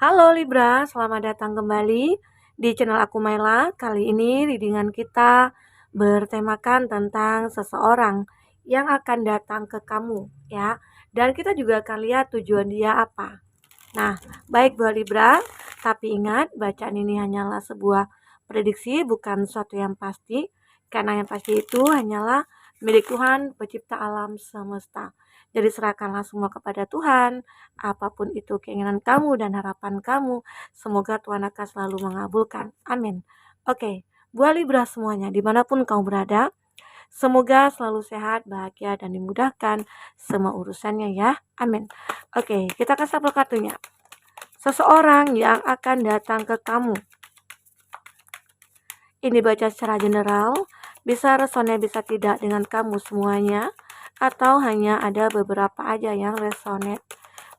Halo Libra, selamat datang kembali di channel aku Maila. Kali ini readingan kita bertemakan tentang seseorang yang akan datang ke kamu ya. Dan kita juga akan lihat tujuan dia apa. Nah, baik buat Libra, tapi ingat bacaan ini hanyalah sebuah prediksi, bukan sesuatu yang pasti. Karena yang pasti itu hanyalah milik Tuhan, pencipta alam semesta. Jadi serahkanlah semua kepada Tuhan, apapun itu keinginan kamu dan harapan kamu, semoga Tuhan akan selalu mengabulkan. Amin. Oke, buat Libra semuanya, dimanapun kamu berada, semoga selalu sehat, bahagia, dan dimudahkan semua urusannya ya. Amin. Oke, kita kasih sampel kartunya. Seseorang yang akan datang ke kamu. Ini baca secara general, bisa resonate bisa tidak dengan kamu semuanya, atau hanya ada beberapa aja yang resonate.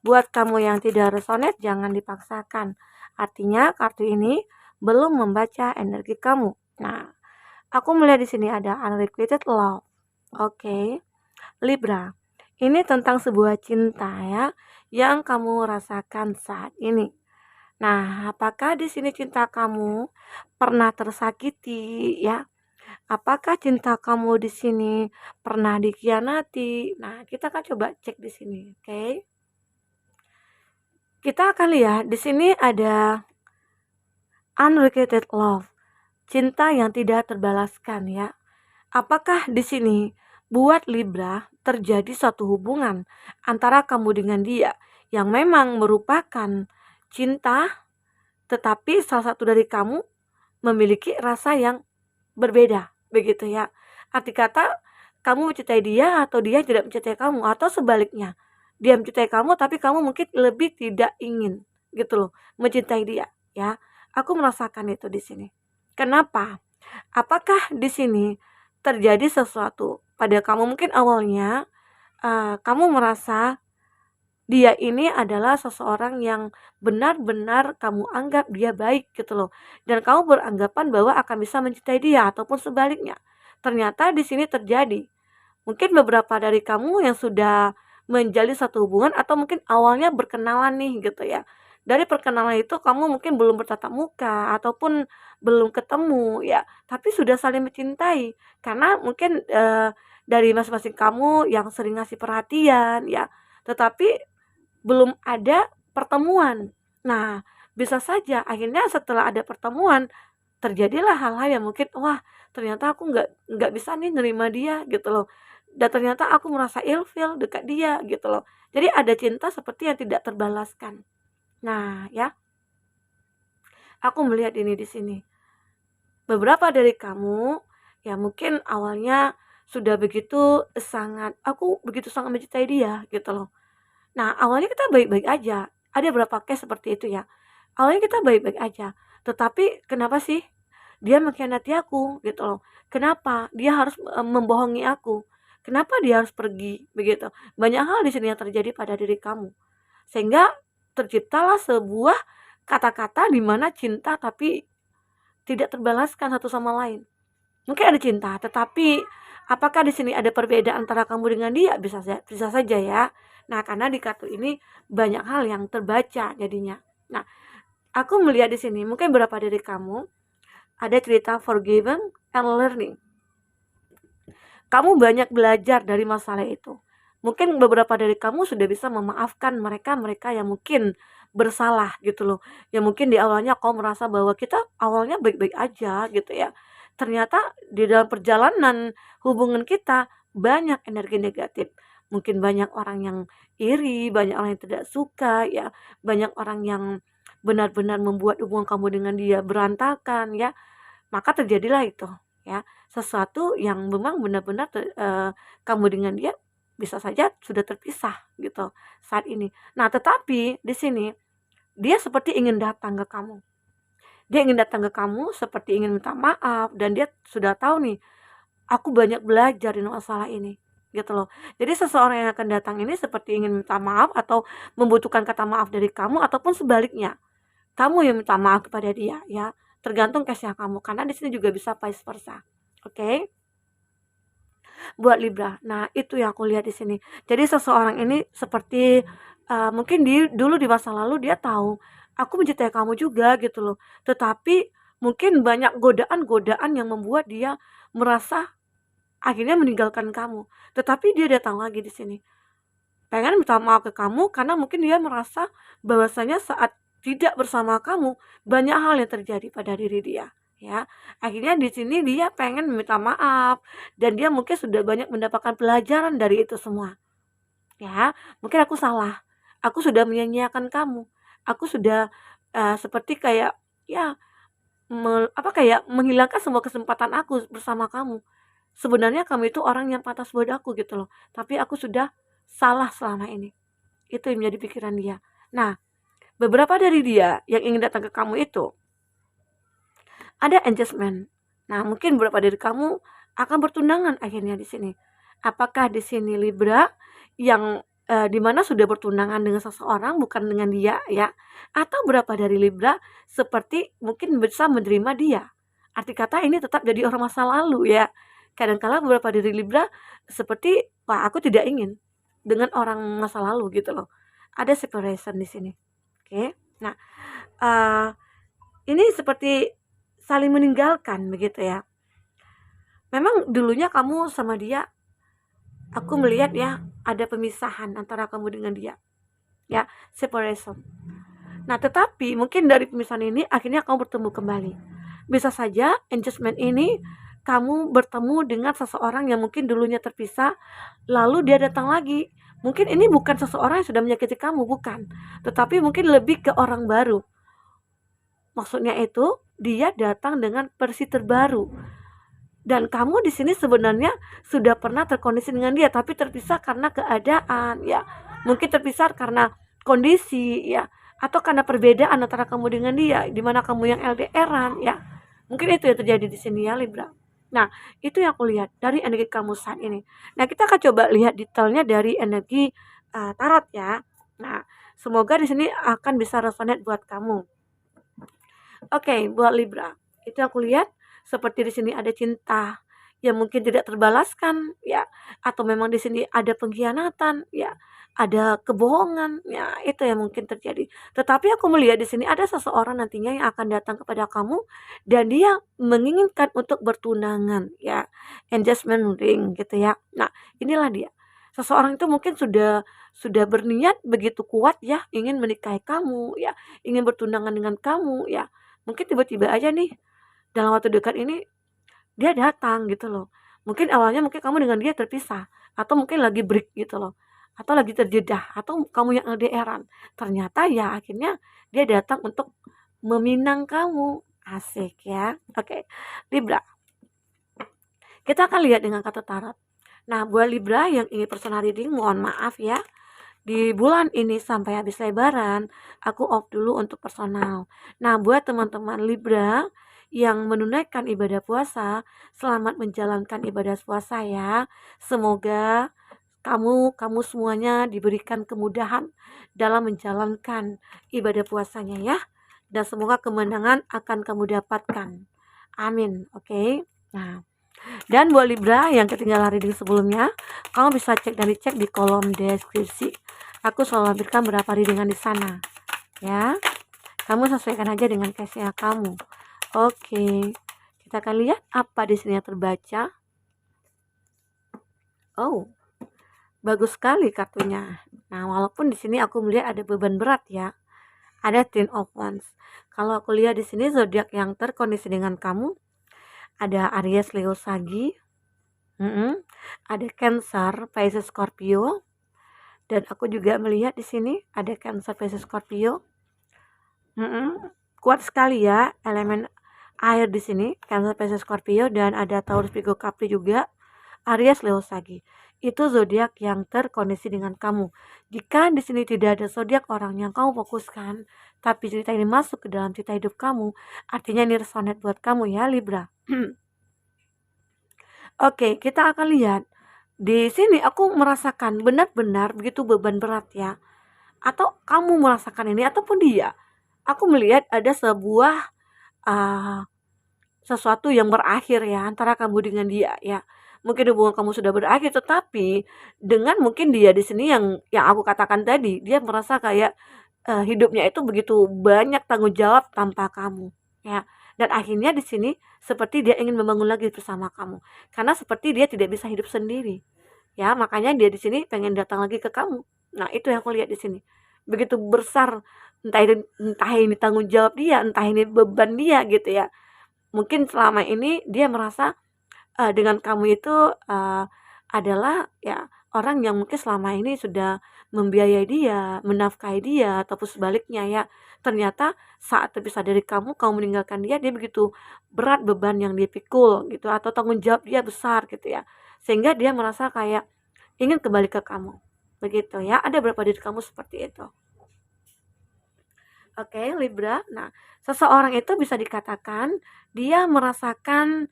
Buat kamu yang tidak resonate, jangan dipaksakan. Artinya kartu ini belum membaca energi kamu. Nah, aku melihat di sini ada unrequited love. Oke, Libra. Ini tentang sebuah cinta ya yang kamu rasakan saat ini. Nah, apakah di sini cinta kamu pernah tersakiti ya? Apakah cinta kamu di sini pernah dikhianati? Nah, kita akan coba cek di sini, oke? Kita akan lihat di sini ada unrequited love, cinta yang tidak terbalaskan ya. Apakah di sini buat Libra terjadi suatu hubungan antara kamu dengan dia yang memang merupakan cinta, tetapi salah satu dari kamu memiliki rasa yang berbeda, begitu ya. Arti kata kamu mencintai dia atau dia tidak mencintai kamu, atau sebaliknya. Dia mencintai kamu tapi kamu mungkin lebih tidak ingin gitu loh mencintai dia ya. Aku merasakan itu di sini. Kenapa? Apakah di sini terjadi sesuatu pada kamu mungkin awalnya kamu merasa dia ini adalah seseorang yang benar-benar kamu anggap dia baik gitu loh. Dan kamu beranggapan bahwa akan bisa mencintai dia ataupun sebaliknya. Ternyata di sini terjadi. Mungkin beberapa dari kamu yang sudah menjalin satu hubungan atau mungkin awalnya berkenalan nih gitu ya. Dari perkenalan itu kamu mungkin belum bertatap muka ataupun belum ketemu ya, tapi sudah saling mencintai. Karena mungkin dari masing-masing kamu yang sering ngasih perhatian ya, tetapi belum ada pertemuan. Nah, bisa saja akhirnya setelah ada pertemuan terjadilah hal-hal yang mungkin, wah ternyata aku nggak bisa nih nerima dia gitu loh. Dan ternyata aku merasa ilfeel dekat dia gitu loh. Jadi ada cinta seperti yang tidak terbalaskan. Nah, ya, aku melihat ini di sini. Beberapa dari kamu ya mungkin awalnya sudah begitu sangat, aku begitu sangat mencintai dia gitu loh. Nah, awalnya kita baik-baik aja. Ada beberapa case seperti itu ya. Awalnya kita baik-baik aja. Tetapi kenapa sih dia mengkhianati aku gitu loh. Kenapa dia harus membohongi aku? Kenapa dia harus pergi begitu? Banyak hal di sini yang terjadi pada diri kamu. Sehingga terciptalah sebuah kata-kata di mana cinta tapi tidak terbalaskan satu sama lain. Mungkin ada cinta, tetapi apakah di sini ada perbedaan antara kamu dengan dia? Bisa saja ya. Nah, karena di kartu ini banyak hal yang terbaca jadinya. Nah, aku melihat di sini mungkin beberapa dari kamu ada cerita forgiven and learning. Kamu banyak belajar dari masalah itu. Mungkin beberapa dari kamu sudah bisa memaafkan mereka-mereka yang mungkin bersalah gitu loh. Yang mungkin di awalnya kamu merasa bahwa kita awalnya baik-baik aja gitu ya. Ternyata di dalam perjalanan hubungan kita banyak energi negatif. Mungkin banyak orang yang iri, banyak orang yang tidak suka ya, banyak orang yang benar-benar membuat hubungan kamu dengan dia berantakan ya. Maka terjadilah itu ya, sesuatu yang memang benar-benar kamu dengan dia bisa saja sudah terpisah gitu saat ini. Nah, tetapi di sini dia seperti ingin datang ke kamu. Dia ingin datang ke kamu seperti ingin minta maaf dan dia sudah tahu nih, aku banyak belajar di masalah ini gitu loh. Jadi seseorang yang akan datang ini seperti ingin minta maaf atau membutuhkan kata maaf dari kamu ataupun sebaliknya. Kamu yang minta maaf kepada dia ya. Tergantung case-nya kamu karena di sini juga bisa vice versa. Oke? Buat Libra. Nah, itu yang aku lihat di sini. Jadi seseorang ini seperti mungkin dulu di masa lalu dia tahu aku mencintai kamu juga gitu loh. Tetapi mungkin banyak godaan-godaan yang membuat dia merasa akhirnya meninggalkan kamu. Tetapi dia datang lagi di sini. Pengen minta maaf ke kamu karena mungkin dia merasa bahwasanya saat tidak bersama kamu banyak hal yang terjadi pada diri dia, ya. Akhirnya di sini dia pengen meminta maaf dan dia mungkin sudah banyak mendapatkan pelajaran dari itu semua. Ya, mungkin aku salah. Aku sudah menyia-nyiakan kamu. Aku sudah seperti kayak ya kayak menghilangkan semua kesempatan aku bersama kamu. Sebenarnya kamu itu orang yang pantas buat aku gitu loh. Tapi aku sudah salah selama ini. Itu yang menjadi pikiran dia. Nah, beberapa dari dia yang ingin datang ke kamu itu ada engagement. Nah, mungkin beberapa dari kamu akan bertunangan akhirnya di sini. Apakah di sini Libra yang di mana sudah bertunangan dengan seseorang bukan dengan dia ya, atau berapa dari Libra seperti mungkin bisa menerima dia. Arti kata ini tetap jadi orang masa lalu ya. Kadang-kala beberapa dari Libra seperti, wah aku tidak ingin dengan orang masa lalu gitu loh. Ada separation di sini. Oke. Nah, uh, ini seperti saling meninggalkan begitu ya. Memang dulunya kamu sama dia, aku melihat ya ada pemisahan antara kamu dengan dia, ya, separation. Nah, tetapi mungkin dari pemisahan ini akhirnya kamu bertemu kembali. Bisa saja engagement ini kamu bertemu dengan seseorang yang mungkin dulunya terpisah, lalu dia datang lagi. Mungkin ini bukan seseorang yang sudah menyakiti kamu, bukan. Tetapi mungkin lebih ke orang baru. Maksudnya itu dia datang dengan versi terbaru. Dan kamu di sini sebenarnya sudah pernah terkondisi dengan dia, tapi terpisah karena keadaan, ya. Mungkin terpisah karena kondisi, ya, atau karena perbedaan antara kamu dengan dia, di mana kamu yang LDR-an, ya. Mungkin itu yang terjadi di sini ya, Libra. Nah, itu yang aku lihat dari energi kamu saat ini. Nah, kita akan coba lihat detailnya dari energi tarot ya. Nah, semoga di sini akan bisa resonate buat kamu. Oke, buat Libra, itu aku lihat seperti di sini ada cinta yang mungkin tidak terbalaskan, ya, atau memang di sini ada pengkhianatan, ya, ada kebohongan, ya, itu yang mungkin terjadi. Tetapi aku melihat di sini ada seseorang nantinya yang akan datang kepada kamu dan dia menginginkan untuk bertunangan, ya, engagement ring gitu ya. Nah, inilah dia. Seseorang itu mungkin sudah berniat begitu kuat ya, ingin menikahi kamu, ya, ingin bertunangan dengan kamu, ya. Mungkin tiba-tiba aja nih dalam waktu dekat ini dia datang gitu loh. Mungkin awalnya mungkin kamu dengan dia terpisah atau mungkin lagi break gitu loh. Atau lagi terjedah atau kamu yang LDR-an. Ternyata ya akhirnya dia datang untuk meminang kamu. Asik ya. Oke. Libra. Kita akan lihat dengan kata tarot. Nah, buat Libra yang ingin personal reading, mohon maaf ya. Di bulan ini sampai habis lebaran, aku off dulu untuk personal. Nah, buat teman-teman Libra yang menunaikan ibadah puasa, selamat menjalankan ibadah puasa ya. Semoga kamu semuanya diberikan kemudahan dalam menjalankan ibadah puasanya ya. Dan semoga kemenangan akan kamu dapatkan. Amin. Oke. Nah, dan buat Libra yang ketinggalan reading sebelumnya, kamu bisa cek dan dicek di kolom deskripsi. Aku selalu lampirkan berapa readingan di sana. Ya. Kamu sesuaikan aja dengan case-nya kamu. Oke. Kita akan lihat apa di sini yang terbaca. Oh. Bagus sekali kartunya. Nah, walaupun di sini aku melihat ada beban berat ya. Ada Ten of Wands. Kalau aku lihat di sini zodiak yang terkondisi dengan kamu, ada Aries, Leo, Sagi, ada Cancer, Pisces, Scorpio, dan aku juga melihat di sini ada Cancer, Pisces, Scorpio. Kuat sekali ya elemen air di sini, Cancer, Pisces, Scorpio, dan ada Taurus, Virgo, Capri juga, Aries, Leo, Sagi. Itu zodiak yang terkondisi dengan kamu. Jika di sini tidak ada zodiak orang yang kamu fokuskan, tapi cerita ini masuk ke dalam cerita hidup kamu, artinya ini resonate buat kamu ya Libra. Oke, kita akan lihat. Di sini aku merasakan benar-benar begitu beban berat ya. Atau kamu merasakan ini ataupun dia. Aku melihat ada sebuah sesuatu yang berakhir ya antara kamu dengan dia ya. Mungkin hubungan kamu sudah berakhir, tetapi dengan mungkin dia di sini yang aku katakan tadi, dia merasa kayak hidupnya itu begitu banyak tanggung jawab tanpa kamu, ya. Dan akhirnya di sini seperti dia ingin membangun lagi bersama kamu, karena seperti dia tidak bisa hidup sendiri, ya. Makanya dia di sini pengen datang lagi ke kamu. Nah, itu yang aku lihat di sini. Begitu besar, entah ini tanggung jawab dia, entah ini beban dia gitu ya. Mungkin selama ini dia merasa dengan kamu itu, adalah ya orang yang mungkin selama ini sudah membiayai dia, menafkahi dia, ataupun sebaliknya ya. Ternyata saat terpisah dari kamu, kamu meninggalkan dia, dia begitu berat beban yang dia pikul gitu, atau tanggung jawab dia besar gitu ya. Sehingga dia merasa kayak ingin kembali ke kamu. Begitu ya, ada berapa diri kamu seperti itu. Oke, Libra. Nah, seseorang itu bisa dikatakan dia merasakan,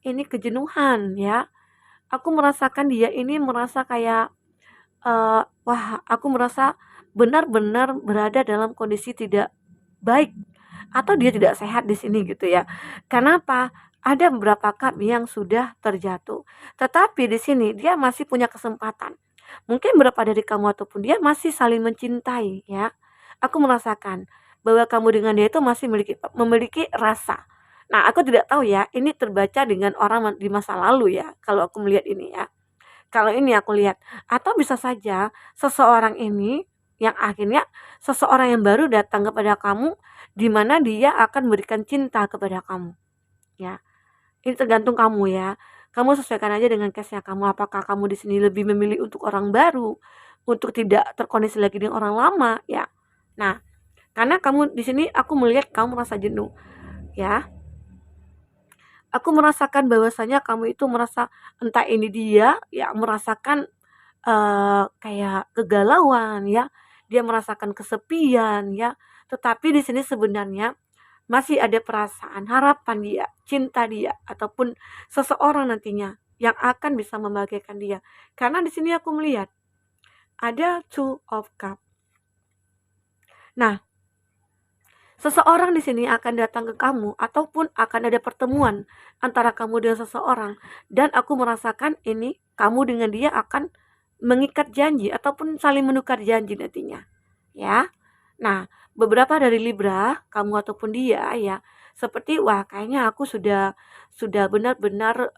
ini kejenuhan ya. Aku merasakan dia ini merasa kayak, wah, aku merasa benar-benar berada dalam kondisi tidak baik atau dia tidak sehat di sini gitu ya. Kenapa? Ada beberapa kami yang sudah terjatuh, tetapi di sini dia masih punya kesempatan. Mungkin berapa dari kamu ataupun dia masih saling mencintai ya. Aku merasakan bahwa kamu dengan dia itu masih memiliki rasa. Nah, aku tidak tahu ya, ini terbaca dengan orang di masa lalu ya, kalau aku melihat ini ya. Kalau ini aku lihat, atau bisa saja seseorang ini yang akhirnya seseorang yang baru datang kepada kamu, di mana dia akan memberikan cinta kepada kamu, ya. Ini tergantung kamu ya. Kamu sesuaikan aja dengan case-nya kamu. Apakah kamu di sini lebih memilih untuk orang baru, untuk tidak terkoneksi lagi dengan orang lama, ya. Nah, karena kamu di sini aku melihat kamu merasa jenuh, ya. Aku merasakan bahwasanya kamu itu merasa entah ini dia yang merasakan kayak kegalauan ya, dia merasakan kesepian ya, tetapi di sini sebenarnya masih ada perasaan, harapan dia, cinta dia, ataupun seseorang nantinya yang akan bisa membahagiakan dia. Karena di sini aku melihat ada Two of Cup. Nah, seseorang di sini akan datang ke kamu ataupun akan ada pertemuan antara kamu dengan seseorang, dan aku merasakan ini kamu dengan dia akan mengikat janji ataupun saling menukar janji nantinya, ya. Nah, beberapa dari Libra, kamu ataupun dia ya, seperti wah kayaknya aku sudah benar-benar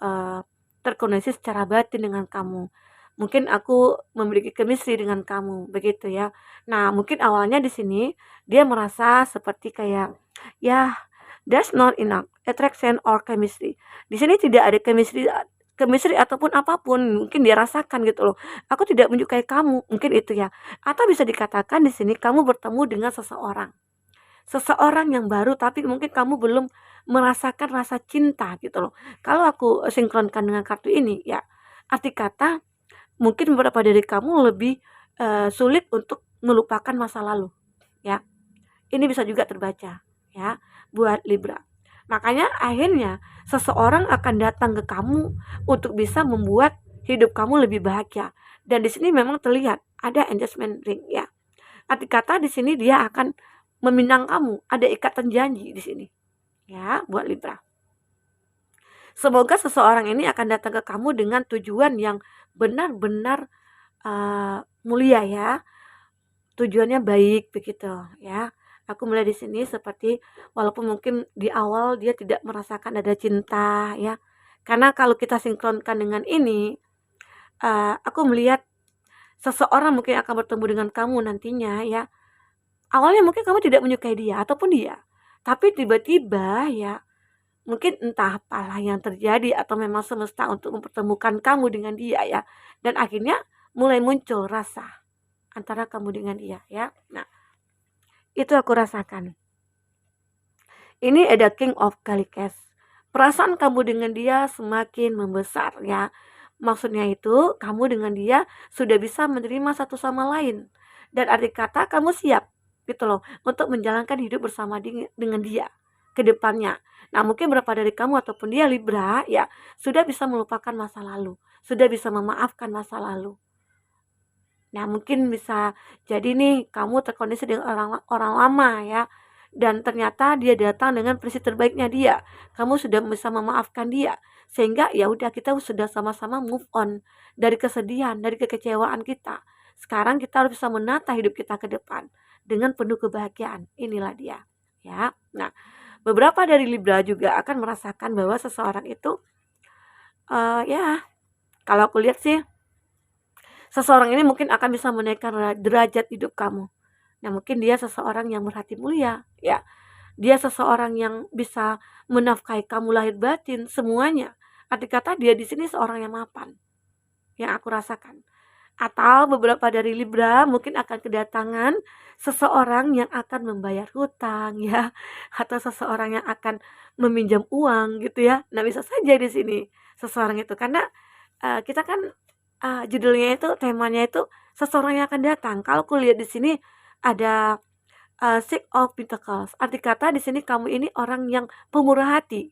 terkoneksi secara batin dengan kamu. Mungkin aku memiliki chemistry dengan kamu, begitu ya. Nah, mungkin awalnya di sini dia merasa seperti kayak, ya, there's not enough attraction or chemistry. Di sini tidak ada chemistry chemistry ataupun apapun, mungkin dia rasakan gitu loh. Aku tidak menyukai kamu, mungkin itu ya. Atau bisa dikatakan di sini kamu bertemu dengan seseorang. Seseorang yang baru tapi mungkin kamu belum merasakan rasa cinta gitu loh. Kalau aku sinkronkan dengan kartu ini ya, arti kata mungkin beberapa dari kamu lebih, sulit untuk melupakan masa lalu, ya. Ini bisa juga terbaca, ya, buat Libra. Makanya akhirnya seseorang akan datang ke kamu untuk bisa membuat hidup kamu lebih bahagia. Dan di sini memang terlihat ada engagement ring, ya. Arti kata di sini dia akan meminang kamu, ada ikatan janji di sini, ya, buat Libra. Semoga seseorang ini akan datang ke kamu dengan tujuan yang benar-benar mulia ya, tujuannya baik begitu ya. Aku mulai di sini seperti walaupun mungkin di awal dia tidak merasakan ada cinta ya. Karena kalau kita sinkronkan dengan ini, aku melihat seseorang mungkin akan bertemu dengan kamu nantinya ya. Awalnya mungkin kamu tidak menyukai dia ataupun dia, tapi tiba-tiba ya mungkin entah apalah yang terjadi atau memang semesta untuk mempertemukan kamu dengan dia ya. Dan akhirnya mulai muncul rasa antara kamu dengan dia ya. Nah, itu aku rasakan. Ini ada King of Calicas. Perasaan kamu dengan dia semakin membesar ya. Maksudnya itu kamu dengan dia sudah bisa menerima satu sama lain. Dan arti kata kamu siap gitu loh untuk menjalankan hidup bersama dengan dia ke depannya. Nah, mungkin berapa dari kamu ataupun dia Libra ya sudah bisa melupakan masa lalu, sudah bisa memaafkan masa lalu. Nah, mungkin bisa jadi nih kamu terkoneksi dengan orang orang lama ya. Dan ternyata dia datang dengan versi terbaiknya dia. Kamu sudah bisa memaafkan dia. Sehingga ya udah kita sudah sama-sama move on dari kesedihan, dari kekecewaan kita. Sekarang kita harus bisa menata hidup kita ke depan. dengan penuh kebahagiaan. Inilah dia, ya. Nah, beberapa dari Libra juga akan merasakan bahwa seseorang itu, ya kalau aku lihat sih, seseorang ini mungkin akan bisa menaikkan derajat hidup kamu. Nah, mungkin dia seseorang yang berhati mulia, ya. Dia seseorang yang bisa menafkahi kamu lahir batin semuanya. Arti kata dia di sini seorang yang mapan, yang aku rasakan. Atau beberapa dari Libra mungkin akan kedatangan seseorang yang akan membayar hutang ya, atau seseorang yang akan meminjam uang gitu ya. Nah, bisa saja di sini seseorang itu karena kita kan judulnya itu, temanya itu seseorang yang akan datang. Kalau aku lihat di sini ada Six of Pentacles. Arti kata di sini kamu ini orang yang pemurah hati.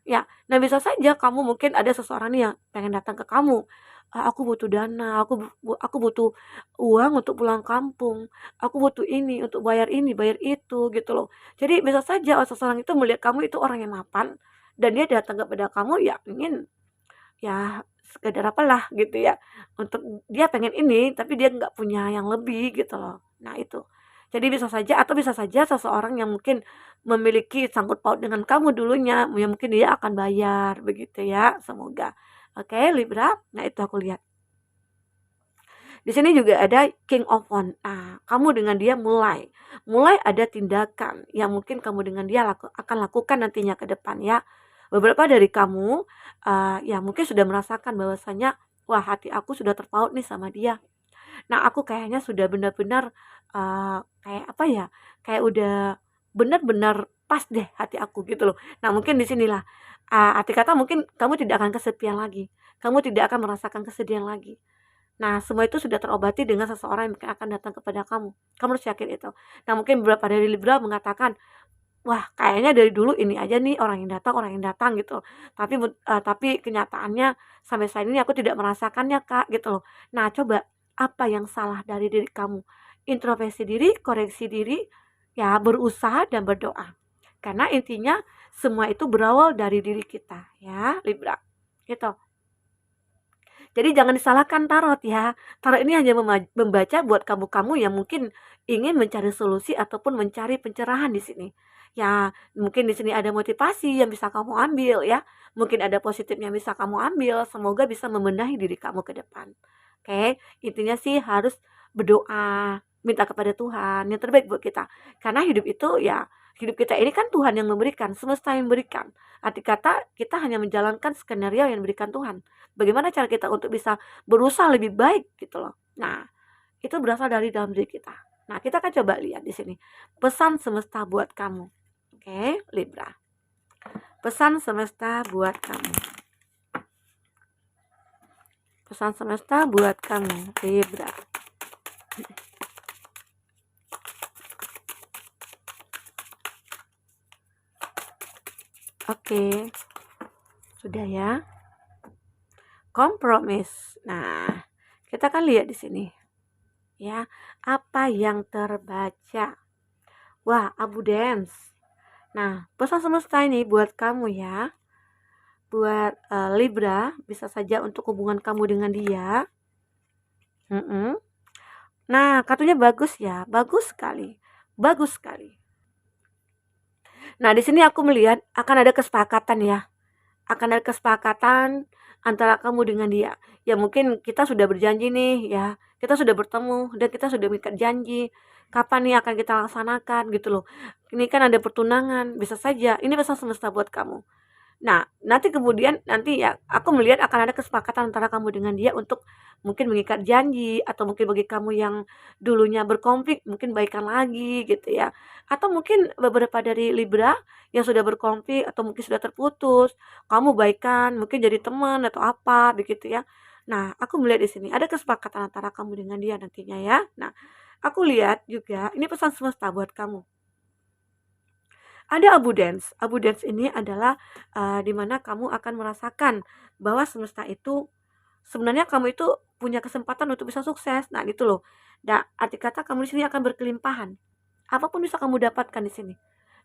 Ya, nah bisa saja kamu mungkin ada seseorang nih yang pengen datang ke kamu. Aku butuh dana, aku butuh uang untuk pulang kampung. Aku butuh ini untuk ini, bayar itu gitu loh. Jadi bisa saja seseorang itu melihat kamu itu orang yang mapan dan dia datang kepada kamu ya ingin ya sekedar apalah gitu ya. Untuk dia pengen ini tapi dia nggak punya yang lebih gitu loh. Nah, itu. Jadi bisa saja atau bisa saja seseorang yang mungkin memiliki sangkut paut dengan kamu dulunya, ya mungkin dia akan bayar begitu ya, semoga. Oke, Libra. Nah, itu aku lihat. Di sini juga ada King of Wands. Nah, kamu dengan dia mulai ada tindakan yang mungkin kamu dengan dia akan lakukan nantinya ke depan ya. Beberapa dari kamu ya mungkin sudah merasakan bahwasanya wah hati aku sudah terpaut nih sama dia. Nah, aku kayaknya sudah benar-benar kayak apa ya? Kayak udah benar-benar pas deh hati aku gitu loh. Nah, mungkin di sinilah arti kata mungkin kamu tidak akan kesepian lagi. Kamu tidak akan merasakan kesedihan lagi. Nah, semua itu sudah terobati dengan seseorang yang mungkin akan datang kepada kamu. Kamu harus yakin itu. Nah, mungkin beberapa dari Libra mengatakan, "Wah, kayaknya dari dulu ini aja nih orang yang datang," gitu. Tapi kenyataannya sampai saat ini aku tidak merasakannya, Kak, gitu loh. Nah, coba apa yang salah dari diri kamu? Introspeksi diri, koreksi diri, ya berusaha dan berdoa. Karena intinya semua itu berawal dari diri kita, ya, Libra. Gitu. Jadi jangan disalahkan tarot ya. Tarot ini hanya membaca buat kamu-kamu yang mungkin ingin mencari solusi ataupun mencari pencerahan di sini. Ya, mungkin di sini ada motivasi yang bisa kamu ambil ya. Mungkin ada positifnya yang bisa kamu ambil. Semoga bisa membenahi diri kamu ke depan. Oke, intinya sih harus berdoa, minta kepada Tuhan yang terbaik buat kita. Karena hidup itu ya, hidup kita ini kan Tuhan yang memberikan, semesta yang memberikan. Arti kata kita hanya menjalankan skenario yang diberikan Tuhan. Bagaimana cara kita untuk bisa berusaha lebih baik gitu loh. Nah, itu berasal dari dalam diri kita. Nah, kita akan coba lihat di sini. Pesan semesta buat kamu. Oke, Libra. Pesan semesta buat kamu. Pesan semesta buat kamu, Libra. Oke. Sudah ya. Kompromis. Nah, kita akan lihat di sini. Ya, apa yang terbaca? Wah, abundance. Nah, pesan semesta ini buat kamu ya. Buat Libra, bisa saja untuk hubungan kamu dengan dia. Nah, kartunya bagus ya, bagus sekali. Bagus sekali. Nah, di sini aku melihat akan ada kesepakatan ya. Akan ada kesepakatan antara kamu dengan dia. Ya mungkin kita sudah berjanji nih ya. Kita sudah bertemu dan kita sudah mengikat janji. Kapan nih akan kita laksanakan gitu loh. Ini kan ada pertunangan, bisa saja. Ini pesan semesta buat kamu. Nah, nanti ya aku melihat akan ada kesepakatan antara kamu dengan dia untuk mungkin mengikat janji atau mungkin bagi kamu yang dulunya berkonflik mungkin baikan lagi gitu ya. Atau mungkin beberapa dari Libra yang sudah berkonflik atau mungkin sudah terputus, kamu baikan, mungkin jadi teman atau apa begitu ya. Nah, aku melihat di sini ada kesepakatan antara kamu dengan dia nantinya ya. Nah, aku lihat juga ini pesan semesta buat kamu. Ada abundance. Abundance ini adalah di mana kamu akan merasakan bahwa semesta itu sebenarnya kamu itu punya kesempatan untuk bisa sukses. Nah, gitu loh. Nah, arti kata kamu di sini akan berkelimpahan. Apapun bisa kamu dapatkan di sini.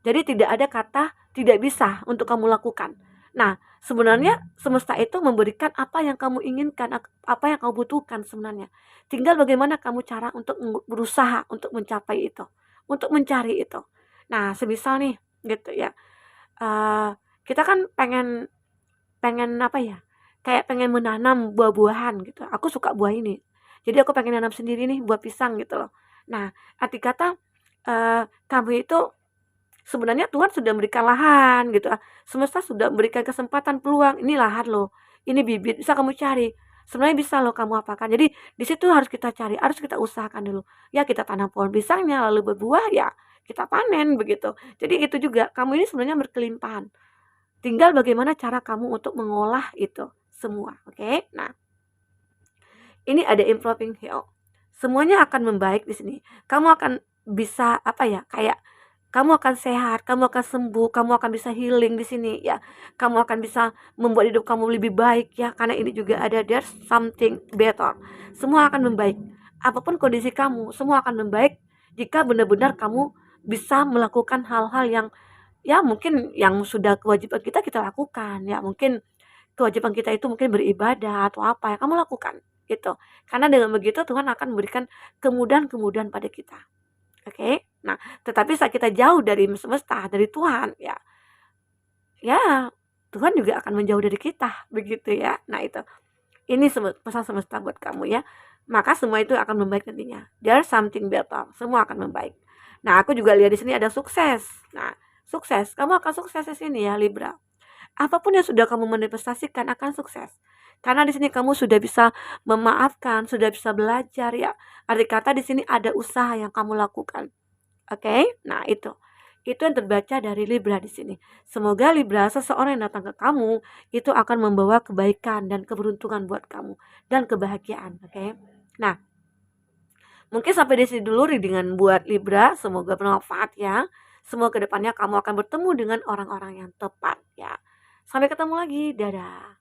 Jadi tidak ada kata tidak bisa untuk kamu lakukan. Nah, sebenarnya semesta itu memberikan apa yang kamu inginkan, apa yang kamu butuhkan sebenarnya. Tinggal bagaimana kamu cara untuk berusaha untuk mencapai itu. untuk mencari itu. Nah, semisal nih gitu ya, kita kan pengen pengen apa ya, kayak pengen menanam buah-buahan gitu, aku suka buah ini, jadi aku pengen nanam sendiri nih buah pisang gitu loh. Nah, arti kata, kamu itu sebenarnya Tuhan sudah memberikan lahan gitu, semesta sudah memberikan kesempatan, peluang, "Ini lahan loh, ini bibit bisa kamu cari, sebenarnya bisa loh kamu apakan." Jadi di situ harus kita cari, harus kita usahakan dulu. Ya kita tanam pohon pisangnya, lalu berbuah, ya kita panen begitu. Jadi itu juga, kamu ini sebenarnya berkelimpahan, tinggal bagaimana cara kamu untuk mengolah itu semua, oke? Nah, ini ada improving health. Semuanya akan membaik di sini. Kamu akan bisa apa ya, kayak kamu akan sehat, kamu akan sembuh, kamu akan bisa healing di sini ya. Kamu akan bisa membuat hidup kamu lebih baik ya, karena ini juga ada there's something better. Semua akan membaik. Apapun kondisi kamu, semua akan membaik jika benar-benar kamu bisa melakukan hal-hal yang ya mungkin yang sudah kewajiban kita kita lakukan ya. Mungkin kewajiban kita itu mungkin beribadah atau apa yang kamu lakukan gitu. Karena dengan begitu Tuhan akan memberikan kemudahan-kemudahan pada kita. Oke. Nah, tetapi saat kita jauh dari semesta, dari Tuhan ya, ya Tuhan juga akan menjauh dari kita, begitu ya. Nah, itu. Ini pesan semesta buat kamu ya. Maka semua itu akan membaik nantinya. There's something better. Semua akan membaik. Nah, aku juga lihat di sini ada sukses. Nah, sukses. Kamu akan sukses di sini ya, Libra. Apapun yang sudah kamu manifestasikan akan sukses. Karena di sini kamu sudah bisa memaafkan, sudah bisa belajar ya. Arti kata di sini ada usaha yang kamu lakukan. Oke? Nah, itu. Itu yang terbaca dari Libra di sini. Semoga Libra, seseorang yang datang ke kamu itu akan membawa kebaikan dan keberuntungan buat kamu dan kebahagiaan, oke? Nah, mungkin sampai di sini dulu readingan buat Libra. Semoga bermanfaat ya. Semoga kedepannya kamu akan bertemu dengan orang-orang yang tepat ya. Sampai ketemu lagi. Dadah.